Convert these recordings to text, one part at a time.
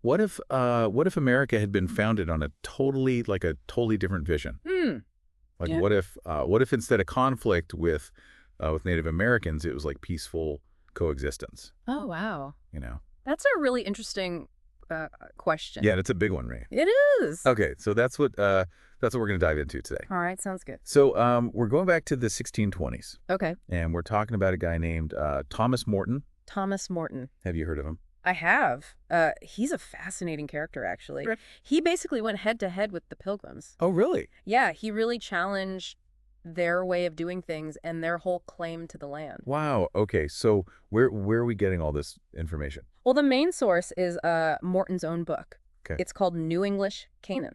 What if America had been founded on a totally different vision? Hmm. Like Yeah. what if instead of conflict with Native Americans, it was like peaceful coexistence, Oh, wow. you know? That's a really interesting question. Yeah, that's a big one, Ray. It is. Okay, so that's what we're going to dive into today. All right, sounds good. So we're going back to the 1620s, Okay. and we're talking about a guy named Thomas Morton. Thomas Morton. Have you heard of him? I have. He's a fascinating character, actually. Sure. He basically went head to head with the Pilgrims. Oh, really? Yeah, he really challenged their way of doing things and their whole claim to the land. Wow. Okay, so where are we getting all this information? Well, the main source is Morton's own book. Okay. It's called New English Canaan.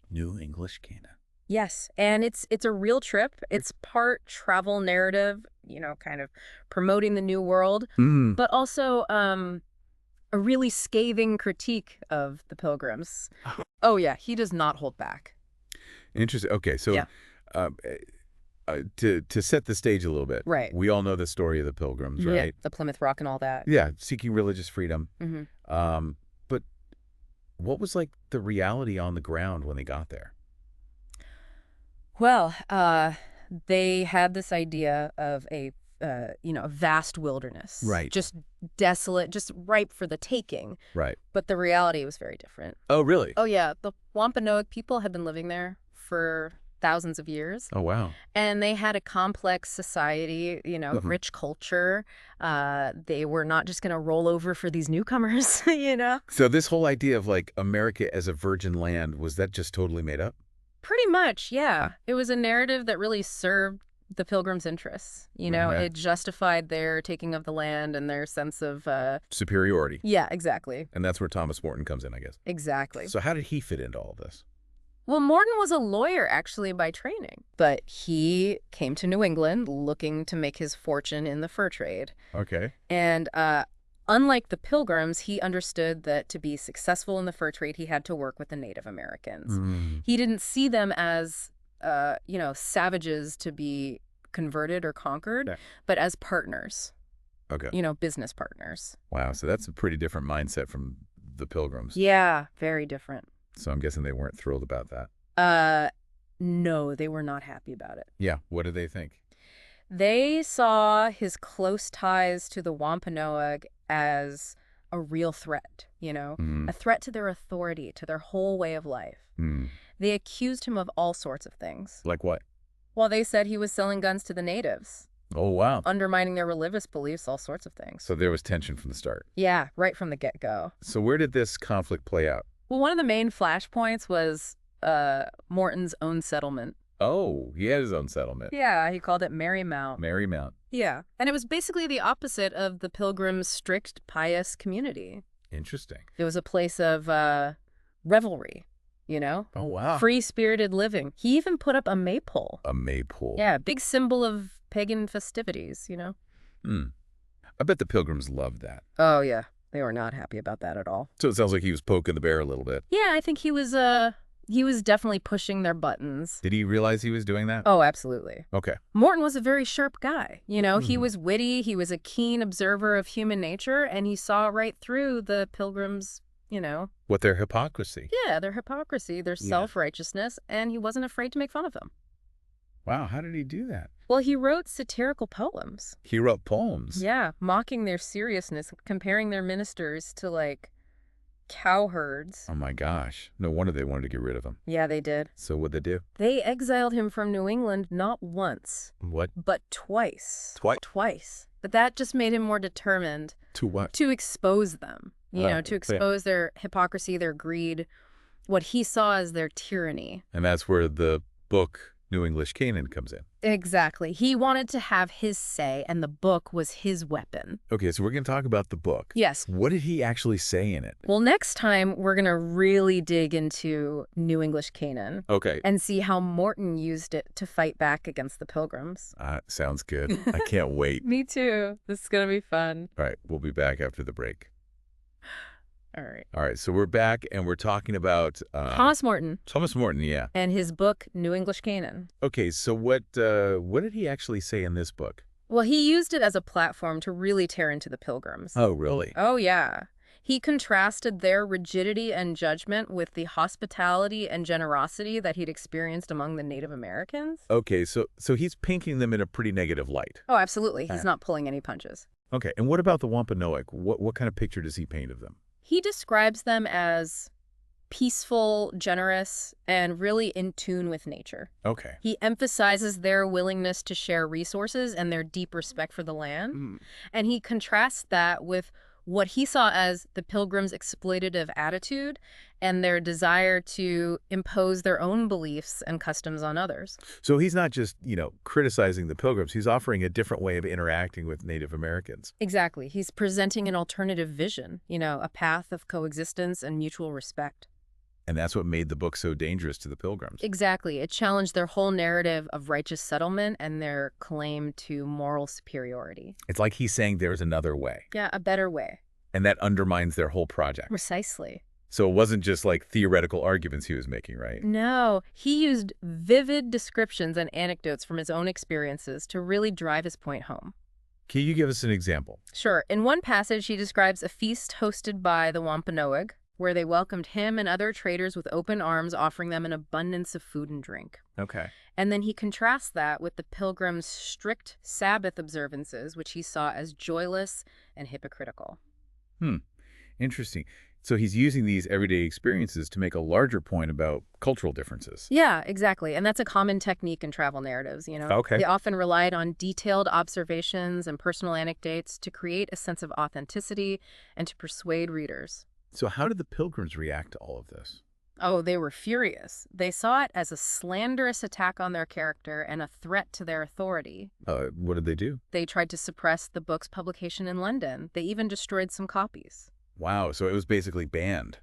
New English Canaan. Yes, and it's a real trip. It's part travel narrative, kind of promoting the new world, Mm. but also a really scathing critique of the Pilgrims. Oh yeah, he does not hold back. Interesting. Okay, so Yeah. uh, to set the stage a little bit, Right. we all know the story of the Pilgrims, Yeah, right? the Plymouth Rock and all that. Yeah, seeking religious freedom. Hmm. But what was like the reality on the ground when they got there? Well, they had this idea of a vast wilderness. Right. Just desolate, just ripe for the taking. Right. But the reality was very different. Oh, really? Oh, yeah. The Wampanoag people had been living there for thousands of years. Oh, wow. And they had a complex society, Mhm. rich culture. They were not just going to roll over for these newcomers, So this whole idea of like America as a virgin land, was that just totally made up? Pretty much, yeah. It was a narrative that really served the Pilgrims' interests. Right. It justified their taking of the land and their sense of, Superiority. yeah, exactly. And that's where Thomas Morton comes in, I guess. Exactly. So how did he fit into all this? Well, Morton was a lawyer, actually, by training. But he came to New England looking to make his fortune in the fur trade. Okay. And unlike the Pilgrims, he understood that to be successful in the fur trade, he had to work with the Native Americans. Mm. He didn't see them as, savages to be converted or conquered, Yeah. but as partners, Okay. business partners. Wow. So that's a pretty different mindset from the Pilgrims. Yeah, very different. So I'm guessing they weren't thrilled about that. No, they were not happy about it. Yeah. What did they think? They saw his close ties to the Wampanoag as a real threat, Mm. a threat to their authority, to their whole way of life. Mm. They accused him of all sorts of things. Like what? Well, they said he was selling guns to the natives, Oh, wow. undermining their religious beliefs, all sorts of things. So there was tension from the start. Yeah, right from the get-go. So where did this conflict play out? Well, one of the main flashpoints was Morton's own settlement. Oh, he had his own settlement. Yeah, he called it Marymount. Marymount. Yeah, and it was basically the opposite of the Pilgrims' strict, pious community. Interesting. It was a place of revelry, Oh, wow. free-spirited living. He even put up a maypole. A maypole. Yeah, big symbol of pagan festivities, Hmm. I bet the Pilgrims loved that. Oh, yeah. They were not happy about that at all. So it sounds like he was poking the bear a little bit. Yeah, I think he was definitely pushing their buttons. Did he realize he was doing that? Oh, absolutely. Okay. Morton was a very sharp guy. He Mhm. was witty, he was a keen observer of human nature, and he saw right through the Pilgrims, What their hypocrisy. yeah, their hypocrisy, their Yeah. self-righteousness, and he wasn't afraid to make fun of them. Wow, how did he do that? Well, he wrote satirical poems. He wrote poems. Yeah, mocking their seriousness, comparing their ministers to, like, cowherds. Oh my gosh. No wonder they wanted to get rid of him. Yeah, they did. So what'd they do? They exiled him from New England not once, What? but twice. Twice? Twice. But that just made him more determined To what? to expose them, to yeah. expose their hypocrisy, their greed, what he saw as their tyranny. And that's where the book New English Canaan comes in. Exactly. He wanted to have his say, and the book was his weapon. Okay, so we're going to talk about the book. Yes. What did he actually say in it? Well, next time, we're going to really dig into New English Canaan Okay. and see how Morton used it to fight back against the Pilgrims. Sounds good. I can't wait. Me too. This is going to be fun. All right, we'll be back after the break. All right. All right, so we're back and we're talking about Thomas Morton Thomas Morton, yeah. and his book, New English Canaan. Okay, so what did he actually say in this book? Well, he used it as a platform to really tear into the Pilgrims. Oh, really? Oh, yeah. He contrasted their rigidity and judgment with the hospitality and generosity that he'd experienced among the Native Americans. Okay, so he's painting them in a pretty negative light. Oh, absolutely. He's Ah. not pulling any punches. Okay, and what about the Wampanoag? What kind of picture does he paint of them? He describes them as peaceful, generous, and really in tune with nature. Okay. He emphasizes their willingness to share resources and their deep respect for the land. Mm. And he contrasts that with what he saw as the Pilgrims' exploitative attitude and their desire to impose their own beliefs and customs on others. So he's not just, criticizing the Pilgrims. He's offering a different way of interacting with Native Americans. Exactly. He's presenting an alternative vision, a path of coexistence and mutual respect. And that's what made the book so dangerous to the Pilgrims. Exactly. It challenged their whole narrative of righteous settlement and their claim to moral superiority. It's like he's saying there's another way. Yeah, a better way. And that undermines their whole project. Precisely. So it wasn't just like theoretical arguments he was making, right? No, he used vivid descriptions and anecdotes from his own experiences to really drive his point home. Can you give us an example? Sure. In one passage, he describes a feast hosted by the Wampanoag, where they welcomed him and other traders with open arms, offering them an abundance of food and drink. Okay. And then he contrasts that with the Pilgrims' strict Sabbath observances, which he saw as joyless and hypocritical. Interesting. So he's using these everyday experiences to make a larger point about cultural differences. Yeah, exactly. And that's a common technique in travel narratives. Okay. They often relied on detailed observations and personal anecdotes to create a sense of authenticity and to persuade readers. So how did the Pilgrims react to all of this? Oh, they were furious. They saw it as a slanderous attack on their character and a threat to their authority. What did they do? They tried to suppress the book's publication in London. They even destroyed some copies. Wow, so it was basically banned.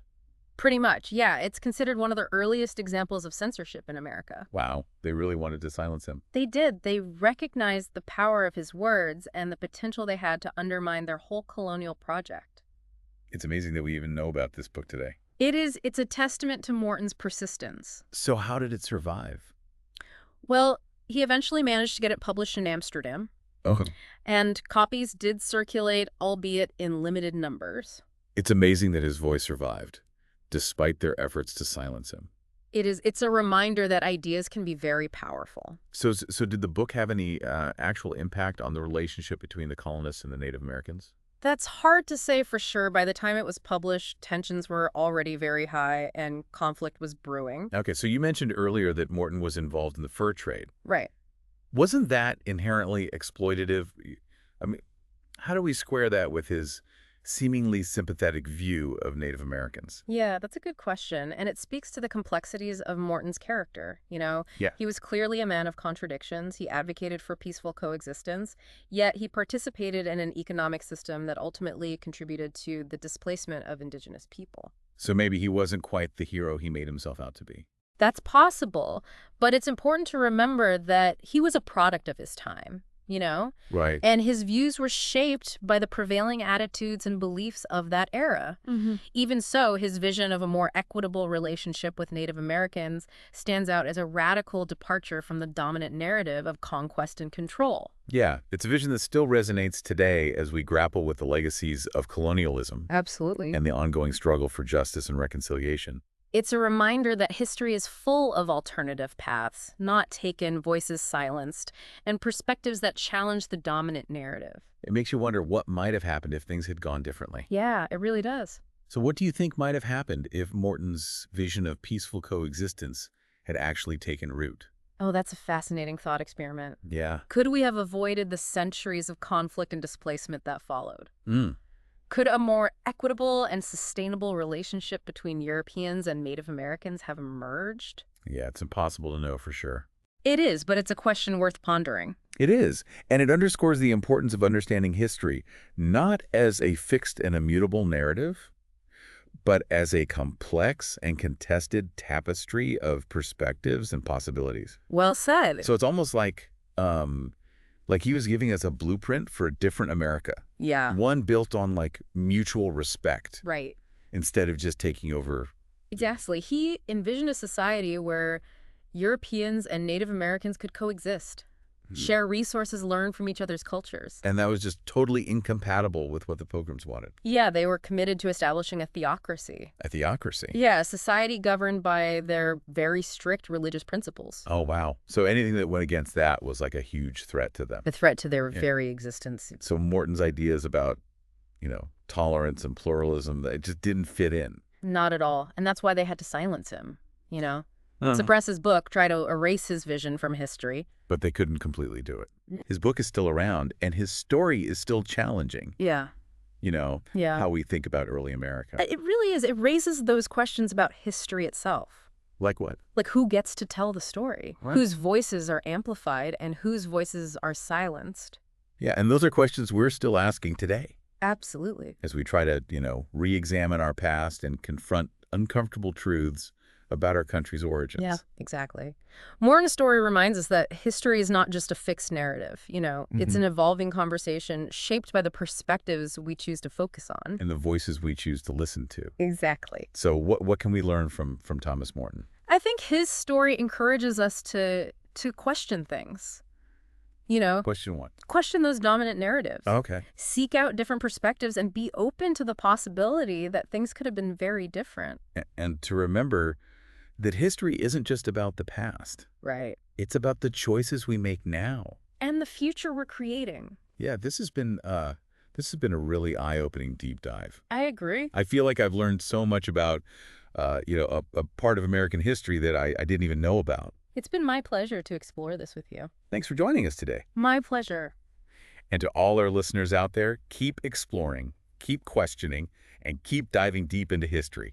Pretty much, yeah. It's considered one of the earliest examples of censorship in America. Wow, they really wanted to silence him. They did. They recognized the power of his words and the potential they had to undermine their whole colonial project. It's amazing that we even know about this book today. It's a testament to Morton's persistence. So how did it survive? Well, he eventually managed to get it published in Amsterdam, Oh. and copies did circulate, albeit in limited numbers. It's amazing that his voice survived, despite their efforts to silence him. It's a reminder that ideas can be very powerful. So did the book have any actual impact on the relationship between the colonists and the Native Americans? That's hard to say for sure. By the time it was published, tensions were already very high and conflict was brewing. Okay, so you mentioned earlier that Morton was involved in the fur trade. Right. Wasn't that inherently exploitative? I mean, how do we square that with his seemingly sympathetic view of Native Americans? Yeah, that's a good question. And it speaks to the complexities of Morton's character. Yeah. He was clearly a man of contradictions. He advocated for peaceful coexistence, yet he participated in an economic system that ultimately contributed to the displacement of indigenous people. So maybe he wasn't quite the hero he made himself out to be. That's possible, but it's important to remember that he was a product of his time. Right. And his views were shaped by the prevailing attitudes and beliefs of that era. Even so, his vision of a more equitable relationship with Native Americans stands out as a radical departure from the dominant narrative of conquest and control. Yeah, it's a vision that still resonates today as we grapple with the legacies of colonialism Absolutely. and the ongoing struggle for justice and reconciliation. It's a reminder that history is full of alternative paths, not taken, voices silenced, and perspectives that challenge the dominant narrative. It makes you wonder what might have happened if things had gone differently. Yeah, it really does. So what do you think might have happened if Morton's vision of peaceful coexistence had actually taken root? Oh, that's a fascinating thought experiment. Yeah. Could we have avoided the centuries of conflict and displacement that followed? Mm. Could a more equitable and sustainable relationship between Europeans and Native Americans have emerged? Yeah, it's impossible to know for sure. It is, but it's a question worth pondering. It is, and it underscores the importance of understanding history, not as a fixed and immutable narrative, but as a complex and contested tapestry of perspectives and possibilities. Well said. So it's almost like he was giving us a blueprint for a different America. Yeah. One built on mutual respect Right. instead of just taking over. Exactly. He envisioned a society where Europeans and Native Americans could coexist. share resources, learn from each other's cultures. And that was just totally incompatible with what the Pilgrims wanted. Yeah, they were committed to establishing a theocracy. A theocracy. Yeah, a society governed by their very strict religious principles. Oh, wow. So anything that went against that was like a huge threat to them. A threat to their very existence. So Morton's ideas about, tolerance and pluralism, it just didn't fit in. Not at all. And that's why they had to silence him, suppress his book, try to erase his vision from history. But they couldn't completely do it. His book is still around, and his story is still challenging. Yeah. How we think about early America. It really is. It raises those questions about history itself. Like what? Like who gets to tell the story? What? Whose voices are amplified and whose voices are silenced? Yeah, and those are questions we're still asking today. Absolutely. As we try to, re-examine our past and confront uncomfortable truths about our country's origins. Yeah, exactly. Morton's story reminds us that history is not just a fixed narrative. It's an evolving conversation shaped by the perspectives we choose to focus on. And the voices we choose to listen to. Exactly. So what can we learn from Thomas Morton? I think his story encourages us to question things. Question one. Question those dominant narratives. Okay. Seek out different perspectives and be open to the possibility that things could have been very different. And to remember that history isn't just about the past. Right. It's about the choices we make now. And the future we're creating. Yeah, this has been a really eye-opening deep dive. I agree. I feel like I've learned so much about, a part of American history that I didn't even know about. It's been my pleasure to explore this with you. Thanks for joining us today. My pleasure. And to all our listeners out there, keep exploring, keep questioning, and keep diving deep into history.